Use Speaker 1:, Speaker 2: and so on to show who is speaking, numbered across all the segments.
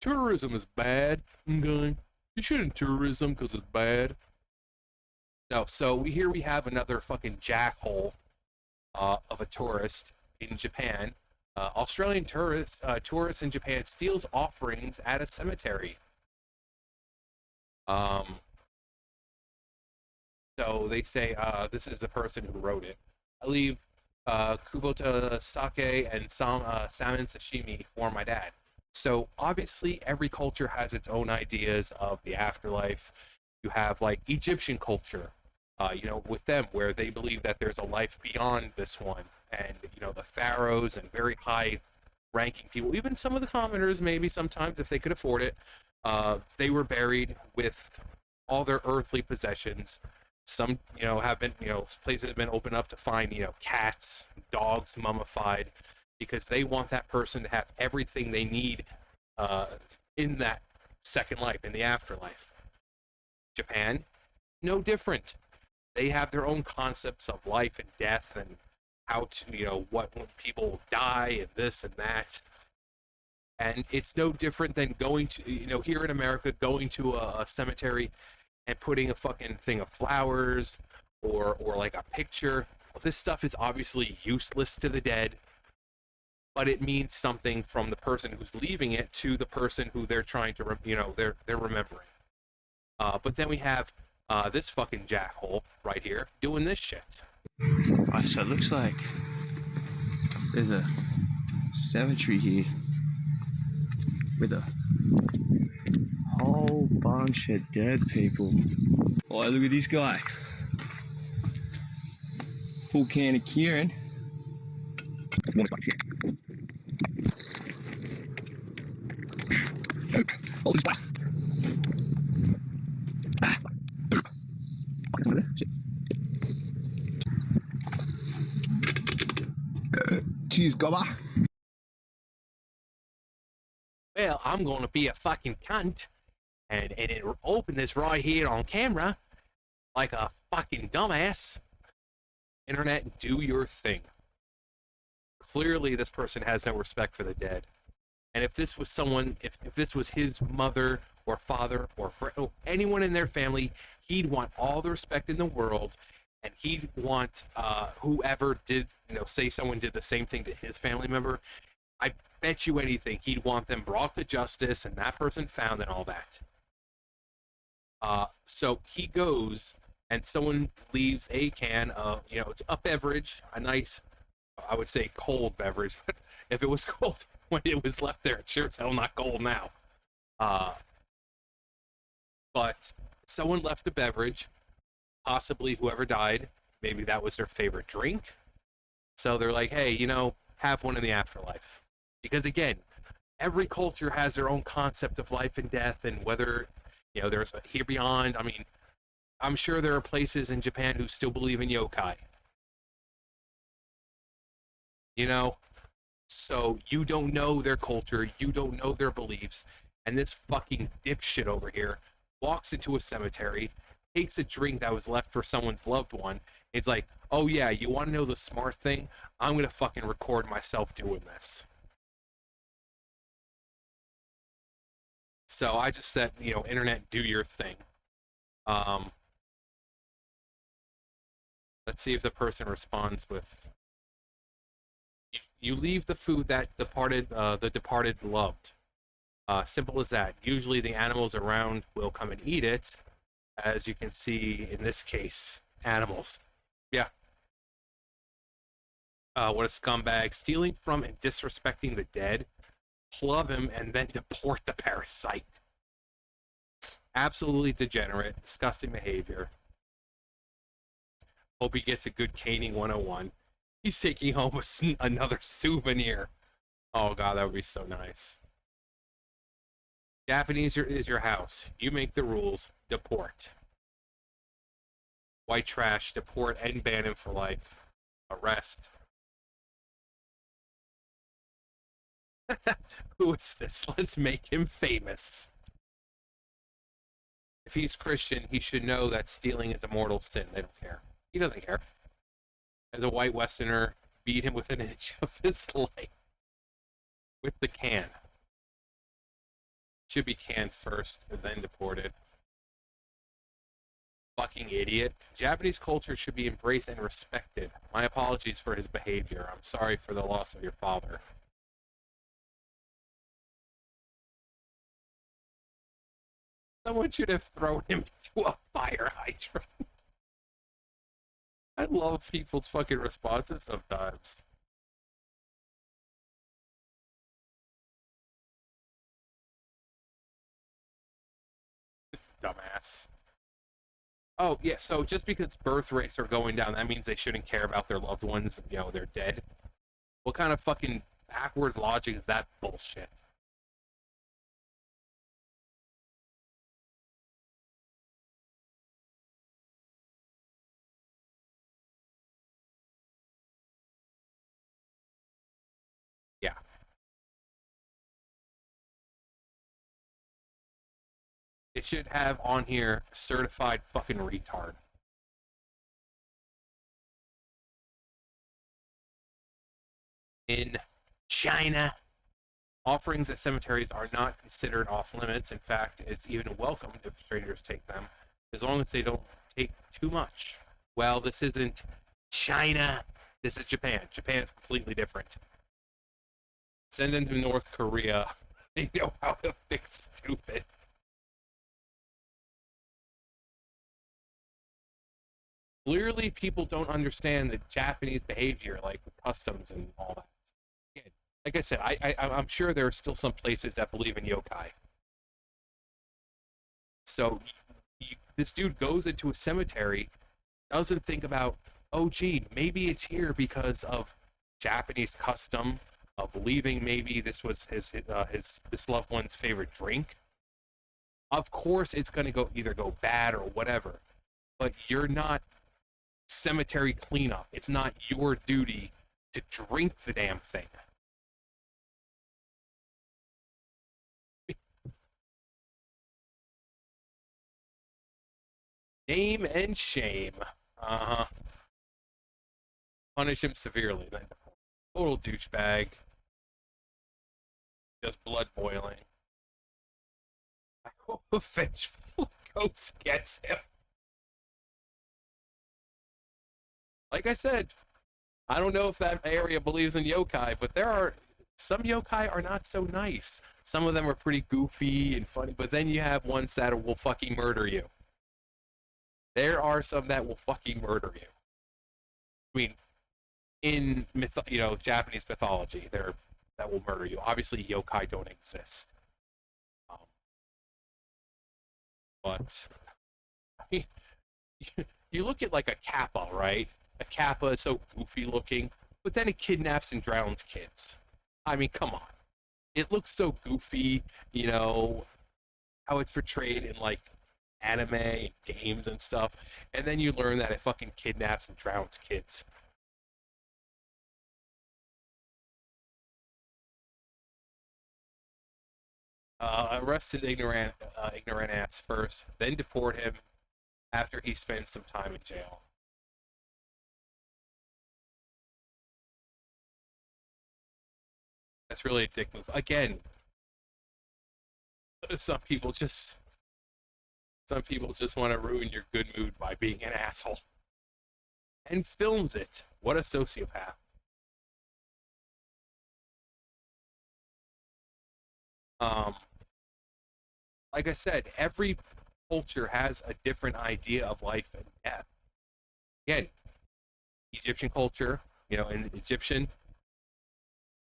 Speaker 1: tourism is bad. Okay, you shouldn't tourism because it's bad. No, so here we have another fucking jackhole of a tourist in Japan. Australian tourists in Japan steals offerings at a cemetery. Um, so they say this is the person who wrote it. I leave Kubota sake and salmon sashimi for my dad. So obviously, every culture has its own ideas of the afterlife. You have like Egyptian culture, with them where they believe that there's a life beyond this one, and the pharaohs and very high-ranking people, even some of the commoners, maybe sometimes if they could afford it, they were buried with all their earthly possessions. Some, have been, places have been opened up to find, cats, dogs mummified, because they want that person to have everything they need uh, in that second life, in the afterlife. Japan, no different. They have their own concepts of life and death and how to, what when people die and this and that. And it's no different than going to, here in America, going to a cemetery and putting a fucking thing of flowers or like a picture. Well, this stuff is obviously useless to the dead, but it means something from the person who's leaving it to the person who they're trying to, they're remembering. But then we have this fucking jackhole right here doing this shit.
Speaker 2: Alright, so it looks like there's a cemetery here with a whole bunch of dead people. Oh, look at this guy. Full can of Kieran. Oh, this back. Cheers, gobber.
Speaker 1: Well, I'm gonna be a fucking cunt and open this right here on camera like a fucking dumbass. Internet, do your thing. Clearly, this person has no respect for the dead. And if this was someone, if this was his mother or father or anyone in their family, he'd want all the respect in the world, and he'd want whoever did, say someone did the same thing to his family member. I bet you anything he'd want them brought to justice and that person found and all that. So he goes and someone leaves a can of, a beverage, a nice, I would say cold beverage, but if it was cold when it was left there, it's sure as hell not cold now. But someone left a beverage, possibly whoever died, maybe that was their favorite drink. So they're like, hey, have one in the afterlife. Because again, every culture has their own concept of life and death and whether, there's a here beyond. I mean, I'm sure there are places in Japan who still believe in yokai. So you don't know their culture, you don't know their beliefs, and this fucking dipshit over here walks into a cemetery, takes a drink that was left for someone's loved one. It's like, oh yeah, you want to know the smart thing? I'm gonna fucking record myself doing this. So I just said, internet, do your thing. Um, let's see if the person responds with, you leave the food that the departed loved. Simple as that. Usually the animals around will come and eat it, as you can see in this case, animals. Yeah. What a scumbag. Stealing from and disrespecting the dead. Club him and then deport the parasite. Absolutely degenerate, disgusting behavior. Hope he gets a good caning 101. He's taking home another souvenir. Oh god, that would be so nice. Japanese is your house. You make the rules. Deport. White trash. Deport and ban him for life. Arrest. Who is this? Let's make him famous. If he's Christian, he should know that stealing is a mortal sin. They don't care. He doesn't care. As a white Westerner, beat him within an inch of his life with the can. should be canned first and then deported. Fucking idiot. Japanese culture should be embraced and respected. My apologies for his behavior. I'm sorry for the loss of your father. Someone should have thrown him into a fire hydrant. I love people's fucking responses sometimes. Dumbass. Oh, yeah, so just because birth rates are going down, that means they shouldn't care about their loved ones, they're dead. What kind of fucking backwards logic is that bullshit? Yeah. It should have on here certified fucking retard. In China, offerings at cemeteries are not considered off limits. In fact, it's even welcomed if strangers take them, as long as they don't take too much. Well, this isn't China. This is Japan. Japan's completely different. Send them to North Korea. They know how to fix stupid. Clearly, people don't understand the Japanese behavior, like with customs and all that. Again, like I said, I'm sure there are still some places that believe in yokai. So this dude goes into a cemetery, doesn't think about, oh gee, maybe it's here because of Japanese custom of leaving. Maybe this was his this loved one's favorite drink. Of course, it's going to either go bad or whatever. But you're not cemetery cleanup. It's not your duty to drink the damn thing. Name and shame. Uh huh. Punish him severely. Then total douchebag. Just blood boiling. I hope a vengeful ghost gets him. Like I said, I don't know if that area believes in yokai, but there are some yokai are not so nice. Some of them are pretty goofy and funny, but then you have ones that will fucking murder you. There are some that will fucking murder you. I mean, in Japanese mythology, there that will murder you. Obviously, yokai don't exist, um, but I mean, you look at like a kappa, right? A kappa is so goofy looking, but then it kidnaps and drowns kids. I mean, come on. It looks so goofy, how it's portrayed in like anime and games and stuff, and then you learn that it fucking kidnaps and drowns kids. Arrest his ignorant ass first, then deport him after he spends some time in jail. That's really a dick move. Again, some people just some people just want to ruin your good mood by being an asshole. And films it. What a sociopath. Um, like I said, every culture has a different idea of life and death. Again, Egyptian culture, in Egyptian,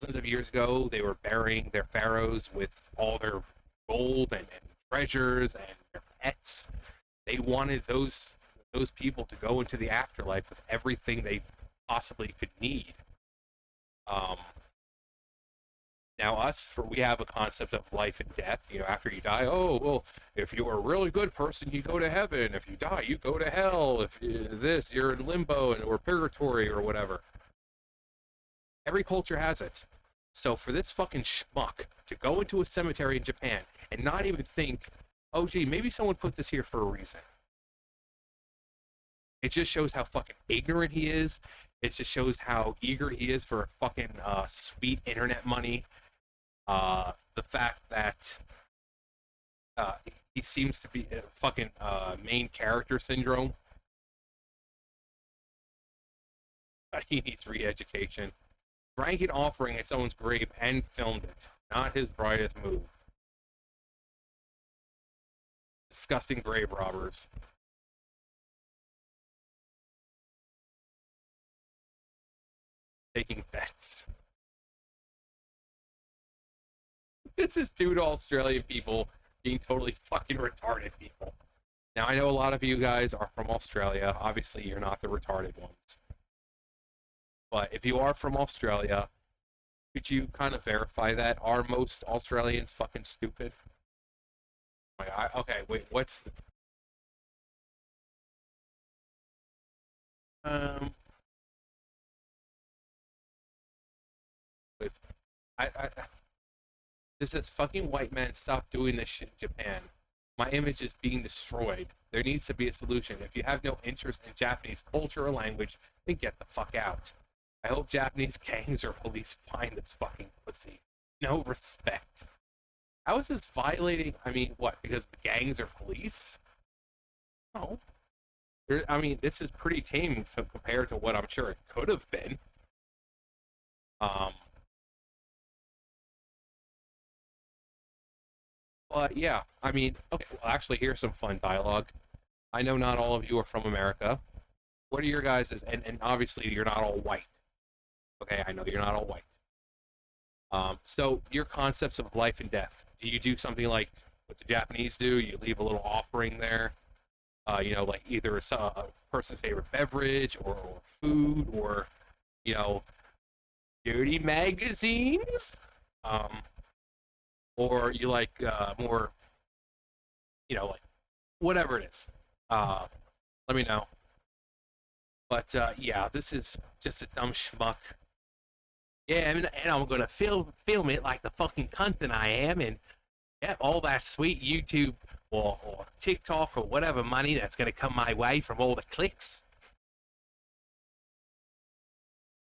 Speaker 1: thousands of years ago, they were burying their pharaohs with all their gold and treasures and their pets. They wanted those people to go into the afterlife with everything they possibly could need. Um, Now, we have a concept of life and death. After you die, oh well, if you were a really good person, you go to heaven. If you die, you go to hell. If you're in limbo or purgatory or whatever. Every culture has it. So for this fucking schmuck to go into a cemetery in Japan and not even think, oh gee, maybe someone put this here for a reason. It just shows how fucking ignorant he is. It just shows how eager he is for fucking sweet internet money. The fact that He seems to be fucking main character syndrome. He needs re-education. Drank it offering at someone's grave and filmed it. Not his brightest move. Disgusting grave robbers. Taking bets. This is due to Australian people being totally fucking retarded people. Now, I know a lot of you guys are from Australia. Obviously, you're not the retarded ones. But if you are from Australia, could you kind of verify that? Are most Australians fucking stupid? Okay, wait, what's the. Um. Wait, I This says fucking white man stop doing this shit in Japan. My image is being destroyed. There needs to be a solution. If you have no interest in Japanese culture or language, then get the fuck out. I hope Japanese gangs or police find this fucking pussy. No respect. How is this violating? I mean, what? Because the gangs are police? No. I mean, this is pretty tame compared to what I'm sure it could have been. Um, but yeah, I mean, okay. Well, actually, here's some fun dialogue. I know not all of you are from America. What are your guys' and obviously you're not all white. Okay, I know you're not all white. So your concepts of life and death. Do you do something like what the Japanese do? You leave a little offering there. Like either a person's favorite beverage or food or you know dirty magazines. Um, or you like more like whatever it is. Uh, Let me know. But yeah, this is just a dumb schmuck. Yeah, and I'm gonna film it like the fucking cunt that I am, and yeah, all that sweet YouTube or TikTok or whatever money that's gonna come my way from all the clicks.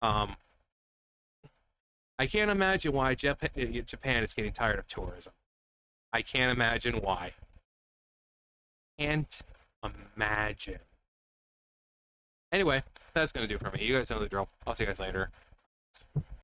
Speaker 1: Um, I can't imagine why Japan is getting tired of tourism. I can't imagine why. Can't imagine. Anyway, that's gonna do it for me. You guys know the drill. I'll see you guys later.